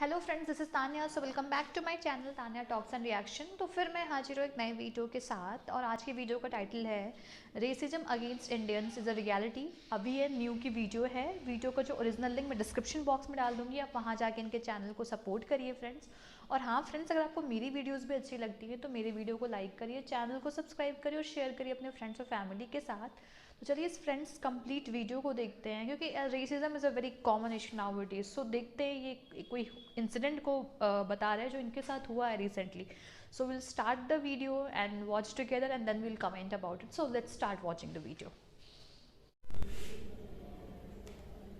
Hello friends, this is Tanya. So welcome back to my channel Tanya talks and reaction. तो फिर मैं हाजिर हूँ एक नए वीडियो के साथ, और आज की वीडियो का टाइटल है racism against Indians is a reality. अभी ये न्यू की वीडियो है। वीडियो का जो ओरिजिनल लिंक मैं डिस्क्रिप्शन बॉक्स में डाल दूँगी, आप वहाँ जाके इनके चैनल को सपोर्ट करिए फ्रेंड्स। और हाँ फ्रेंड्स, अगर आपको मेरी वीडियोज़ भी अच्छी लगती है तो मेरी वीडियो को लाइक करिए, चैनल को सब्सक्राइब करिए और शेयर करिए अपने फ्रेंड्स और फैमिली के साथ। तो चलिए इस फ्रेंड्स कंप्लीट वीडियो को देखते हैं, क्योंकि racism is a very common issue now it is. सो देखते हैं ये कोई इंसिडेंट को बता रहा है जो इनके साथ हुआ है recently. So will start the video and watch together and then will comment about it. So let's start watching the video.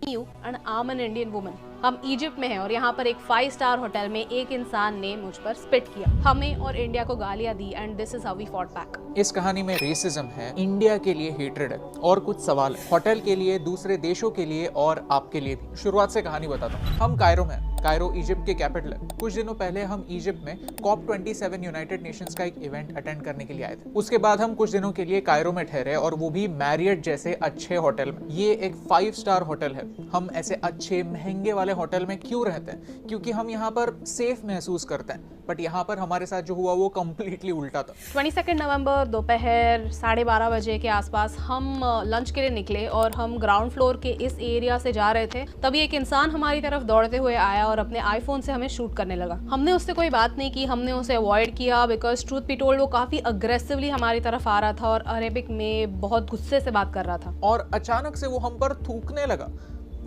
You and I am an Indian woman. हम इजिप्ट में हैं और यहाँ पर एक 5 स्टार होटल में एक इंसान ने मुझ पर स्पिट किया, हमें और इंडिया को गालियां दी, and this is how we fought back. इस कहानी में रेसिज्म है, इंडिया के लिए हेट्रेड है और कुछ सवाल है, होटल के लिए, दूसरे देशों के लिए और आपके लिए भी। शुरुआत से कहानी बताता हूँ। हम कायरो में, कायरो इजिप्ट के कैपिटल है। कुछ दिनों पहले हम इजिप्ट में COP27 यूनाइटेड नेशंस का एक इवेंट अटेंड करने के लिए आए थे। उसके बाद हम कुछ दिनों के लिए कायरो में ठहरे, और वो भी मैरियट जैसे अच्छे होटल में। ये एक 5 स्टार होटल है। हम ऐसे अच्छे महंगे वाले होटल में क्यों रहते हैं? क्योंकि हम यहाँ पर सेफ महसूस करते हैं। बट यहाँ पर हमारे साथ जो हुआ वो कम्प्लीटली उल्टा था। 22 नवंबर दोपहर 12:30 बजे के आसपास हम लंच के लिए निकले और हम ग्राउंड फ्लोर के इस एरिया से जा रहे थे। तभी एक इंसान हमारी तरफ दौड़ते हुए आया और अपने आईफोन से हमें शूट करने लगा। हमने उससे कोई बात नहीं की, हमने उसे अवॉइड किया, बिकॉज ट्रूथ बी टोल्ड वो काफी अग्रेसिवली हमारी तरफ आ रहा था और अरेबिक में बहुत गुस्से से बात कर रहा था। और अचानक से वो हम पर थूकने लगा,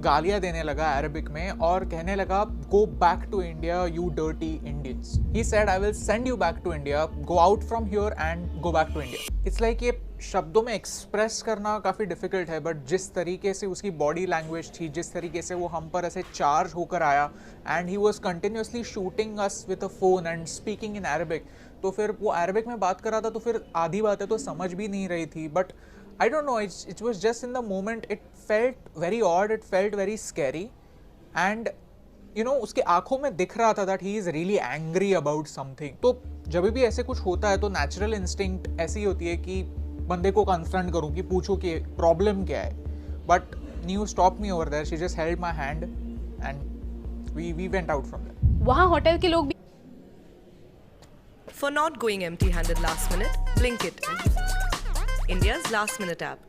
गालियां देने लगा अरबिक में, और कहने लगा go back to India you dirty Indians. He said I will send you back to India, go out from here and go back to India. It's like ये शब्दों में एक्सप्रेस करना काफ़ी डिफिकल्ट है, बट जिस तरीके से उसकी बॉडी लैंग्वेज थी, जिस तरीके से वो हम पर ऐसे चार्ज होकर आया, and he was continuously shooting us with a phone and speaking in Arabic. तो फिर वो अरबिक में बात कर रहा था, तो फिर आधी बातें तो समझ भी नहीं रही थी। But I don't know, it was just in the moment, it felt very odd, it felt very scary, and you know, उसके आंखों में दिख रहा था that he is really angry about something. तो जब भी ऐसे कुछ होता है तो नेचुरल इंस्टिंक्ट ऐसी होती है कि बंदे को कन्फ्रंट करूँ, कि पूछो कि प्रॉब्लम क्या है। But new stop me over there, she just held my hand and we went out from there. वहाँ होटल के लोग भी For not going empty-handed last minute, Blinkit, India's last minute app.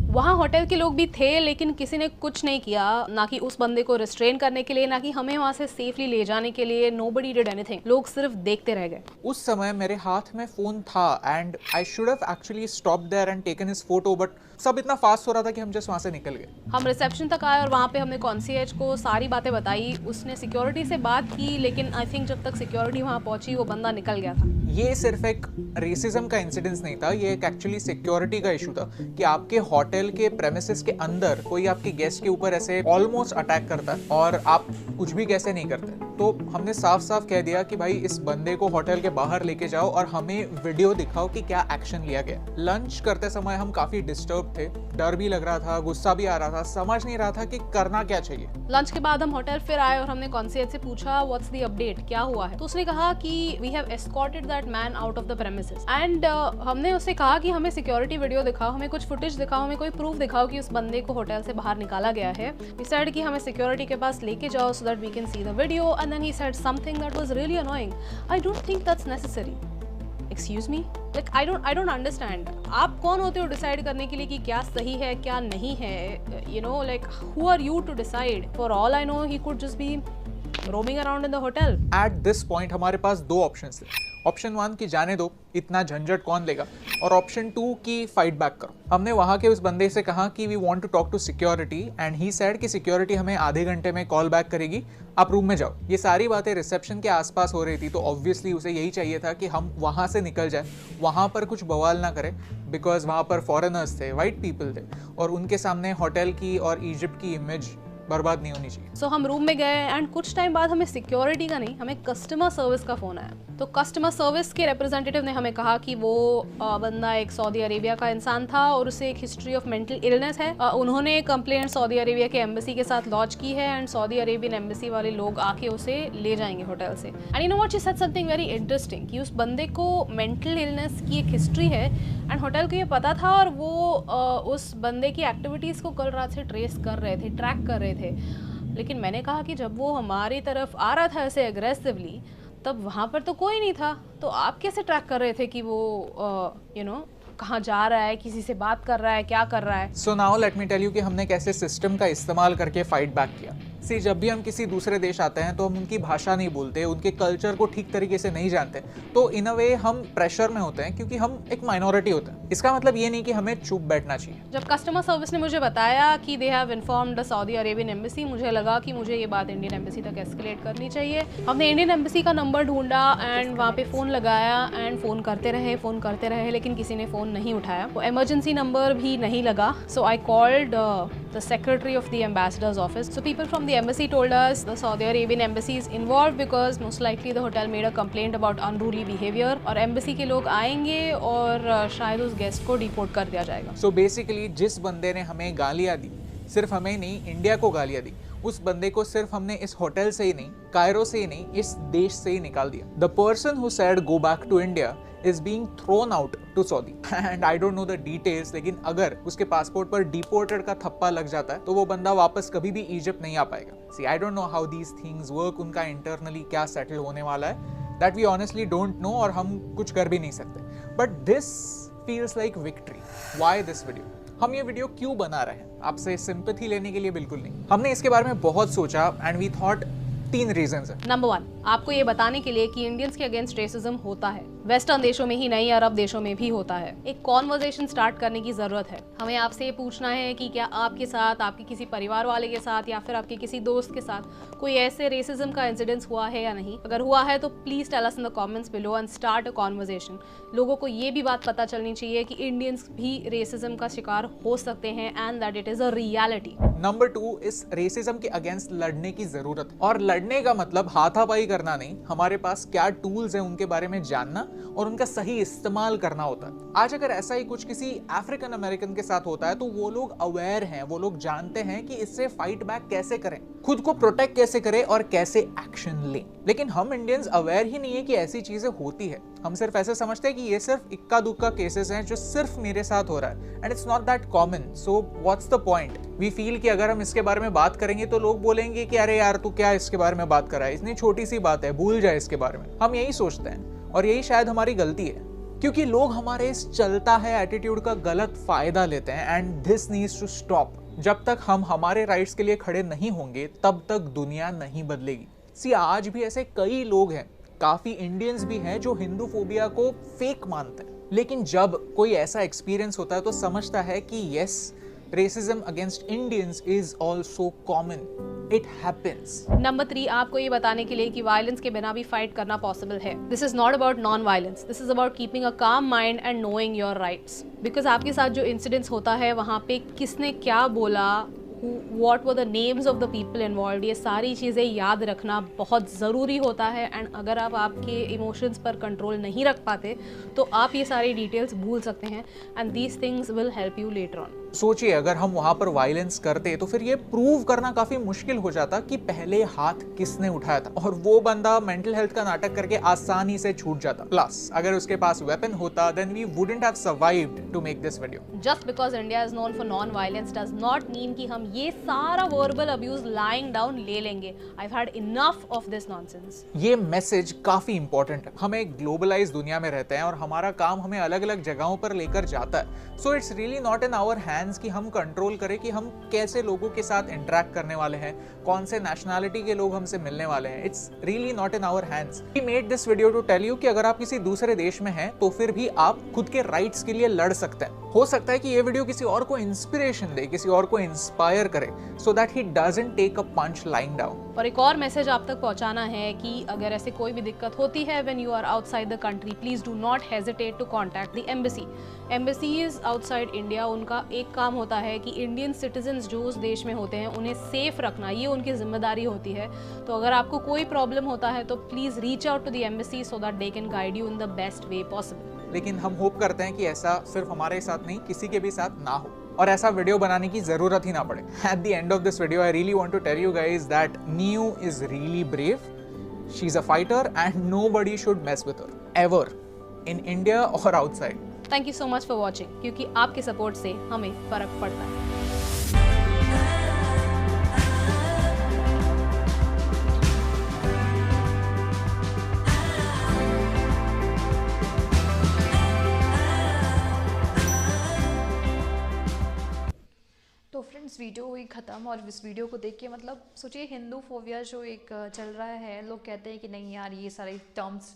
वहाँ होटल के लोग भी थे, लेकिन किसी ने कुछ नहीं किया, ना कि उस बंदे को रिस्ट्रेन करने के लिए, ना कि हमें वहाँ से सेफली ले जाने के लिए। Nobody did anything. लोग सिर्फ देखते रह गए। उस समय मेरे हाथ में फोन था and I should have actually stopped there and taken his photo, but सब इतना फास्ट हो रहा था कि हम जस्ट वहाँ से निकल गए। हम रिसेप्शन तक आए और वहाँ पे हमने कॉन्सियर्ज को सारी बातें बताई। उसने सिक्योरिटी से बात की, लेकिन आई थिंक जब तक सिक्योरिटी वहाँ पहुंची वो बंदा निकल गया था। ये सिर्फ एक रेसिज्म का इंसिडेंस नहीं था, ये एक एक्चुअली सिक्योरिटी का इशू था कि आपके होटल के प्रेमिसेस के अंदर कोई आपके गेस्ट के ऊपर ऐसे ऑलमोस्ट अटैक करता है और आप कुछ भी कैसे नहीं करते। तो हमने साफ साफ कह दिया कि भाई इस बंदे को होटल के बाहर लेके जाओ और हमें वीडियो दिखाओ कि क्या एक्शन लिया गया। लंच करते समय हम काफी डिस्टर्ब थे, डर भी लग रहा था, गुस्सा भी आ रहा था, समझ नहीं रहा था कि करना क्या चाहिए। लंच के बाद हम होटल फिर आए और हमने कॉन्सियर्ज से पूछा व्हाट्स द अपडेट, क्या हुआ है। तो उसने कहा कि we have escorted that man out of the premises, and हमने उससे कहा कि हमें सिक्योरिटी वीडियो दिखाओ, हमें कुछ फुटेज दिखाओ, हमें कोई प्रूफ दिखाओ कि उस बंदे को होटल से बाहर निकाला गया है। वी सेड कि हमें सिक्योरिटी के पास लेके जाओ so that we can see the video, and then he said something that was really annoying. I don't think that's necessary. Excuse me, like I don't understand. आप कौन होते हो डिसाइड करने के लिए कि क्या सही है क्या नहीं है? You know, like who are you to decide? For all I know he could just be roaming around in the hotel. At this point हमारे पास दो ऑप्शंस थे। ऑप्शन 1 कि जाने दो, इतना झंझट कौन लेगा, और ऑप्शन 2 कि फाइट बैक करो। हमने वहाँ के उस बंदे से कहा कि we want to talk to security, and he said कि सिक्योरिटी हमें आधे घंटे में कॉल बैक करेगी, आप रूम में जाओ। ये सारी बातें रिसेप्शन के आसपास हो रही थी, तो ऑब्वियसली उसे यही चाहिए था कि हम वहाँ से निकल जाए, वहाँ पर कुछ बवाल ना करें, बिकॉज वहाँ पर फॉरेनर्स थे, वाइट पीपल थे, और उनके सामने होटल की और इजिप्ट की इमेज बर्बाद नहीं होनी चाहिए। सो हम रूम में गए एंड कुछ टाइम बाद हमें सिक्योरिटी का नहीं, हमें कस्टमर सर्विस का फ़ोन आया। तो कस्टमर सर्विस के रिप्रेजेंटेटिव ने हमें कहा कि वो बंदा एक सऊदी अरेबिया का इंसान था और उसे एक हिस्ट्री ऑफ मेंटल इलनेस है। उन्होंने कंप्लेंट सऊदी अरेबिया के एम्बेसी के साथ लॉन्च की है, एंड सऊदी अरेबियन एम्बेसी वाले लोग आके उसे ले जाएंगे होटल से। And you know what, she said something very interesting कि उस बंदे को मेंटल इलनेस की एक हिस्ट्री है, एंड होटल को ये पता था, और वो उस बंदे की एक्टिविटीज़ को कल रात से ट्रेस कर रहे थे, ट्रैक कर रहे थे। लेकिन मैंने कहा कि जब वो हमारी तरफ आ रहा था ऐसे एग्रेसिवली, तब वहाँ पर तो कोई नहीं था, तो आप कैसे ट्रैक कर रहे थे कि वो कहाँ जा रहा है, किसी से बात कर रहा है, क्या कर रहा है? So now let me tell you कि हमने कैसे सिस्टम का इस्तेमाल करके फाइट बैक किया। सी, जब भी हम किसी दूसरे देश आते हैं तो हम उनकी भाषा नहीं बोलते, उनके कल्चर को ठीक तरीके से नहीं जानते, तो इन अ वे हम प्रेशर में होते हैं क्योंकि हम एक माइनॉरिटी होते हैं। इसका मतलब ये नहीं कि हमें चुप बैठना चाहिए। जब कस्टमर सर्विस ने मुझे बताया कि they have informed the Saudi Arabian embassy, मुझे लगा कि मुझे ये बात इंडियन एम्बेसी तक एस्केलेट करनी चाहिए। हमने इंडियन एम्बेसी का नंबर ढूंढा एंड वहाँ पे फ़ोन लगाया एंड फ़ोन करते रहे, लेकिन किसी ने फ़ोन नहीं उठाया। वो इमरजेंसी नंबर भी नहीं लगा, so I called the secretary of the ambassador's office. So people from the embassy told us the Saudi Arabian embassy is involved because most likely the hotel made a complaint about unruly behavior और embassy के लोग आएंगे और शायद उस guest को deport कर दिया जाएगा। So basically जिस बंदे ने हमें गालियाँ दी, सिर्फ हमें नहीं, इंडिया को गालियाँ दी, उस बंदे को सिर्फ हमने इस होटल से ही नहीं, कायरो से ही नहीं, इस देश से ही निकाल दिया। The person who said go back to India is being thrown out to Saudi and I don't know the details, लेकिन अगर उसके पासपोर्ट पर डिपोर्टेड का थप्पा लग जाता है तो वो बंदा वापस कभी भी इजिप्ट नहीं आ पाएगा। See, I don't know how these things work, उनका इंटरनली क्या सेटल होने वाला है, that we honestly don't know और हम कुछ कर भी नहीं सकते। But this feels like victory. Why this video? हम ये वीडियो क्यों बना रहे हैं? आपसे सिंपैथी लेने के लिए बिल्कुल नहीं। हमने इसके बारे में बहुत सोचा एंड वी थॉट 3 रीजंस है। नंबर 1, आपको ये बताने के लिए कि इंडियंस के अगेंस्ट रेसिज्म होता है, वेस्टर्न देशों में ही नहीं, अरब देशों में भी होता है। एक कॉन्वर्सेशन स्टार्ट करने की जरूरत है। हमें आपसे ये पूछना है कि क्या आपके साथ, आपके किसी परिवार वाले के साथ या फिर आपके किसी दोस्त के साथ कोई ऐसे रेसिज्म का इंसिडेंस हुआ है या नहीं। अगर हुआ है तो please tell us in the comments below and start a conversation. लोगों को ये भी बात पता चलनी चाहिए कि इंडियंस भी रेसिज्म का शिकार हो सकते हैं and that it is a reality. Number 2, इस रेसिज्म के अगेंस्ट लड़ने की जरूरत है और लड़ने का मतलब हाथापाई करना नहीं, हमारे पास क्या टूल्स हैं उनके बारे में जानना और उनका सही इस्तेमाल करना होता है। आज अगर ऐसा ही कुछ किसी अफ्रीकन अमेरिकन के साथ होता है तो वो लोग अवेयर हैं, वो लोग जानते हैं कि इससे फाइट बैक कैसे करें, खुद को प्रोटेक्ट कैसे करें और कैसे एक्शन लें। लेकिन हम इंडियंस अवेयर ही नहीं है कि ऐसी चीजें होती है। हम सिर्फ ऐसे समझते हैं कि ये सिर्फ इक्का दुक्का केसेस हैं जो सिर्फ मेरे साथ हो रहा है and it's not that common, so what's the point. We feel कि अगर हम इसके बारे में बात करेंगे तो लोग बोलेंगे कि अरे यार तू क्या इसके बारे में बात कर रहा है, इतनी छोटी सी बात है, भूल जाए इसके बारे में। हम यही सोचते हैं और यही शायद हमारी गलती है क्योंकि लोग हमारे इस चलता है एटीट्यूड का गलत फायदा लेते हैं and this needs to stop. जब तक हम हमारे राइट्स के लिए खड़े नहीं होंगे तब तक दुनिया नहीं बदलेगी। सी, आज भी ऐसे कई लोग हैं, काफी इंडियंस भी हैं जो हिंदू फोबिया को फेक मानते हैं, लेकिन जब कोई ऐसा एक्सपीरियंस होता है तो समझता है कि yes, racism against Indians is also common. It happens. Number 3, आपको ये बताने के लिए कि वायलेंस के बिना भी फाइट करना पॉसिबल है। This is not about non violence, this is about keeping a काम mind and knowing your rights. Because आपके साथ जो इंसिडेंट्स होता है वहाँ पे किसने क्या बोला, what were the names of the people involved, ये सारी चीज़ें याद रखना बहुत ज़रूरी होता है। एंड अगर आप आपके इमोशंस पर कंट्रोल नहीं रख पाते तो आप ये सारी डिटेल्स भूल सकते हैं and these things will help you later on. सोचिए अगर हम वहां पर वायलेंस करते तो फिर ये प्रूव करना काफी मुश्किल हो जाता कि पहले हाथ किसने उठाया था और वो बंदा मेंटल हेल्थ का नाटक करके आसानी से छूट जाता। प्लस अगर उसके पास वेपन होता then we wouldn't have survived to make this video. Just because India is known for non violence does not mean कि हम ये सारा वर्बल अब्यूज लाइंग डाउन ले लेंगे। I have had enough of this nonsense. ये message काफी important है। हम एक ग्लोबलाइज दुनिया में रहते हैं और हमारा काम हमें अलग अलग जगहों पर लेकर जाता है। So it's really not in our hands कि हम कंट्रोल करें कि हम कैसे लोगों के साथ इंटरेक्ट करने वाले हैं, कौन से नेशनैलिटी के लोग हमसे मिलने वाले हैं। It's really not in our hands. We made this video to tell you कि अगर आप किसी दूसरे देश में हैं तो फिर भी आप खुद के राइट्स के लिए लड़ सकते हैं। हो सकता है कि ये वीडियो किसी और को इंस्पिरेशन दे, किसी और को इंस्पायर करे so that he doesn't take a punch lying down. और एक और मैसेज आप तक पहुंचाना है कि अगर ऐसे कोई भी दिक्कत होती है when you are outside the country, please do not hesitate to contact the embassy. Embassies outside India, उनका एक काम होता है कि इंडियन सिटीजन्स जो उस देश में होते हैं उन्हें सेफ रखना, ये उनकी जिम्मेदारी होती है। तो अगर आपको कोई प्रॉब्लम होता है तो please reach out to the embassy so that they can guide you in the best way possible. लेकिन हम होप करते हैं कि ऐसा सिर्फ हमारे साथ नहीं, किसी के भी साथ ना हो और ऐसा वीडियो बनाने की जरूरत ही ना पड़े। At the end of this video, I really want to tell you guys that Niu is really brave. She's a fighter and nobody should mess with her ever in India or outside. Thank you so much for watching, क्योंकि आपके support से हमें फर्क पड़ता है। Video हुई ख़त्म और इस वीडियो को देख के मतलब सोचिए हिंदू फोबिया जो एक चल रहा है, लोग कहते हैं कि नहीं यार ये सारे टर्म्स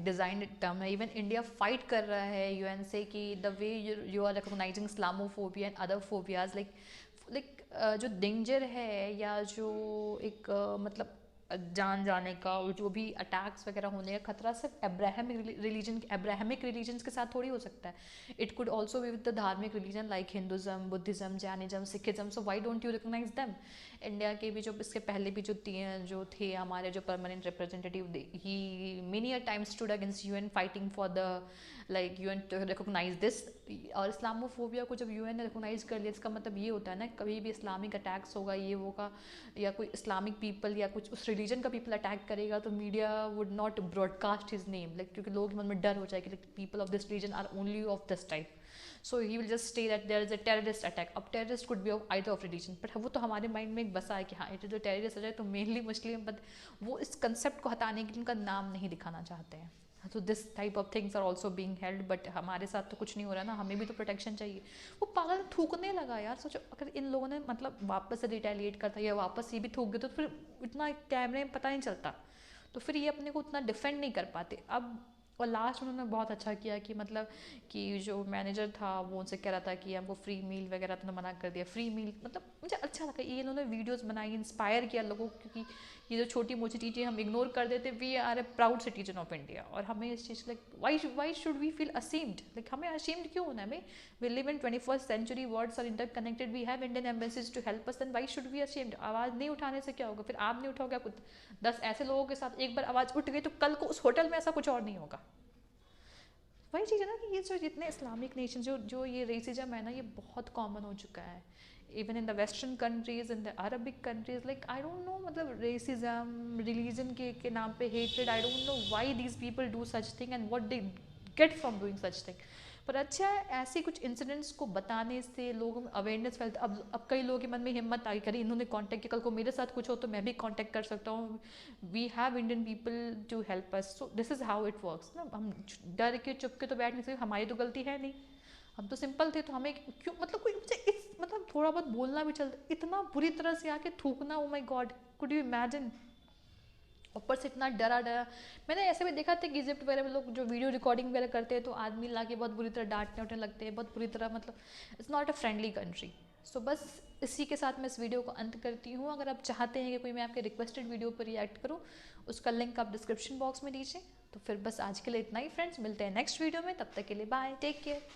डिज़ाइन टर्म है। इवन इंडिया फाइट कर रहा है यूएन से कि the way you are recognising Islamophobia and other phobias like जो डेंजर है या जो एक मतलब जान जाने का और जो भी अटैक्स वगैरह होने का खतरा सिर्फ एब्राहमिक रिलीजन्स के साथ थोड़ी हो सकता है। It could also be with the धार्मिक religion like Hinduism, Buddhism, Jainism, Sikhism. So why don't you recognize them. India के भी जो इसके पहले भी जो थे हमारे जो permanent representative, he many a time stood against UN fighting for the like UN to recognise this. और इस्लामोफोबिया को जब यूएन ने रिकॉग्नाइज कर लिया, इसका मतलब ये होता है ना कभी भी इस्लामिक अटैक्स होगा ये वो का या कोई इस्लामिक पीपल या कुछ उस रिलीजन का पीपल अटैक करेगा तो media would not broadcast his name like, क्योंकि लोगों के मन में डर हो जाएगा कि people of this religion are only of this type. So he will just stay that there is a terrorist attack. अब terrorist could be of either of religion, but वो तो हमारे माइंड में एक बसा है कि हाँ इट जो टेररिस्ट अटैक तो मेनली मुस्लिम, बट वो इस कंसेप्ट को हटाने के लिए उनका नाम नहीं दिखाना चाहते हैं। तो this type of things are also being held, but हमारे साथ तो कुछ नहीं हो रहा ना, हमें भी तो प्रोटेक्शन चाहिए। वो पागल थूकने लगा यार, सोचो अगर इन लोगों ने मतलब वापस से रिटेलिएट करता या वापस ये भी थूक गए तो फिर इतना कैमरे में पता नहीं चलता, तो फिर ये अपने को उतना डिफेंड नहीं कर पाते। अब और लास्ट में उन्होंने बहुत अच्छा किया कि मतलब कि जो मैनेजर था वो उनसे कह रहा था कि हमको फ्री मील वगैरह तो मना कर दिया। फ्री मील मतलब मुझे अच्छा लगा ये इन्होंने वीडियोस बनाई, इंस्पायर किया लोगों को, क्योंकि ये जो छोटी मोटी चीज़ें हम इग्नोर कर देते। We are a proud citizen of India और हमें इस चीज़ like why should we feel ashamed, like हमें असेम्ड क्यों होना है? हमें we live in 21st century, words are interconnected, we have Indian embassies to help us, then why should we ashamed? आवाज़ नहीं उठाने से क्या होगा? फिर आप नहीं उठाओगे, कुछ 10 ऐसे लोगों के साथ एक बार आवाज़ उठ गई तो कल को उस होटल में ऐसा कुछ और नहीं होगा। वही चीज़ है ना कि ये जो जितने इस्लामिक नेशन जो ये रेसिज्म है ना ये बहुत कॉमन हो चुका है। Even in the western countries, in the Arabic countries, like I don't know मतलब रेसिज्म रिलीजन के नाम पे hatred, I don't know why these people do such thing and what they get from doing such thing. पर अच्छा है ऐसे कुछ incidents को बताने से लोगों में अवेयरनेस फैलता। अब कई लोगों के मन में हिम्मत आई, करी इन्होंने कांटेक्ट किया, कल को मेरे साथ कुछ हो तो मैं भी कांटेक्ट कर सकता हूँ। We have Indian people to help us, so this is how it works ना। हम डर के चुप के तो बैठ नहीं सकते, हमारी तो गलती है नहीं, हम तो सिंपल थे, तो हमें क्यों मतलब कोई मुझे इस मतलब थोड़ा बहुत बोलना भी चलता, इतना बुरी तरह से आके थूकना, oh my God, could you imagine? ऊपर से इतना डरा मैंने ऐसे भी देखा था कि इजिप्ट वगैरह में लोग जो वीडियो रिकॉर्डिंग वगैरह करते हैं तो आदमी ला के बहुत बुरी तरह डांटने उठने लगते हैं, बहुत बुरी तरह, मतलब it's not a friendly country. So बस इसी के साथ मैं इस वीडियो को अंत करती हूँ। अगर आप चाहते हैं कि कोई मैं आपके रिक्वेस्टेड वीडियो पर रिएक्ट करूँ, उसका लिंक आप डिस्क्रिप्शन बॉक्स में दीजिए। तो फिर बस आज के लिए इतना ही फ्रेंड्स, मिलते हैं नेक्स्ट वीडियो में, तब तक के लिए बाय, टेक केयर।